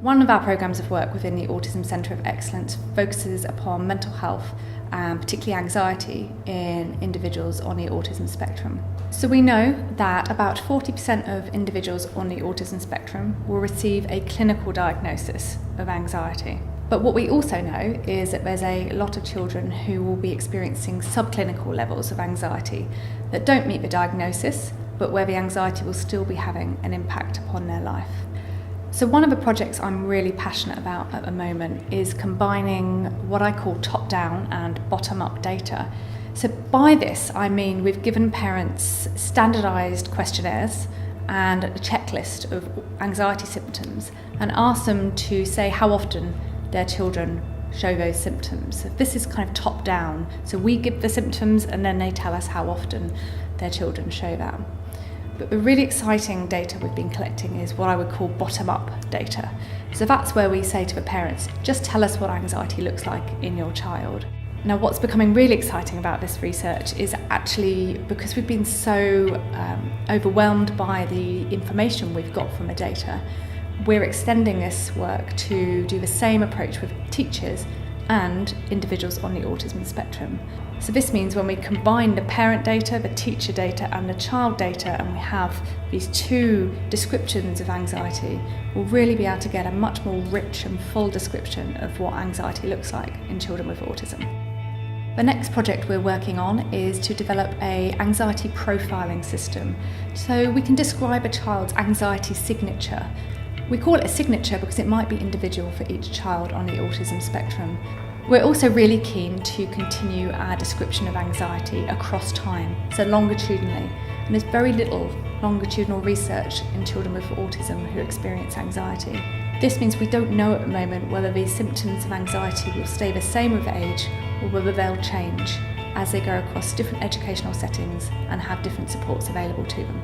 One of our programmes of work within the Autism Centre of Excellence focuses upon mental health and particularly anxiety in individuals on the autism spectrum. So we know that about 40% of individuals on the autism spectrum will receive a clinical diagnosis of anxiety. But what we also know is that there's a lot of children who will be experiencing subclinical levels of anxiety that don't meet the diagnosis, but where the anxiety will still be having an impact upon their life. So one of the projects I'm really passionate about at the moment is combining what I call top-down and bottom-up data. So by this I mean we've given parents standardised questionnaires and a checklist of anxiety symptoms and asked them to say how often their children show those symptoms. So this is kind of top-down. So we give the symptoms and then they tell us how often their children show that. But the really exciting data we've been collecting is what I would call bottom-up data. So that's where we say to the parents, just tell us what anxiety looks like in your child. Now what's becoming really exciting about this research is actually because we've been so overwhelmed by the information we've got from the data, we're extending this work to do the same approach with teachers and individuals on the autism spectrum. So this means when we combine the parent data, the teacher data and the child data, and we have these two descriptions of anxiety, we'll really be able to get a much more rich and full description of what anxiety looks like in children with autism. The next project we're working on is to develop an anxiety profiling system so we can describe a child's anxiety signature. We call it a signature because it might be individual for each child on the autism spectrum. We're also really keen to continue our description of anxiety across time, so longitudinally. And there's very little longitudinal research in children with autism who experience anxiety. This means we don't know at the moment whether these symptoms of anxiety will stay the same with age or whether they'll change as they go across different educational settings and have different supports available to them.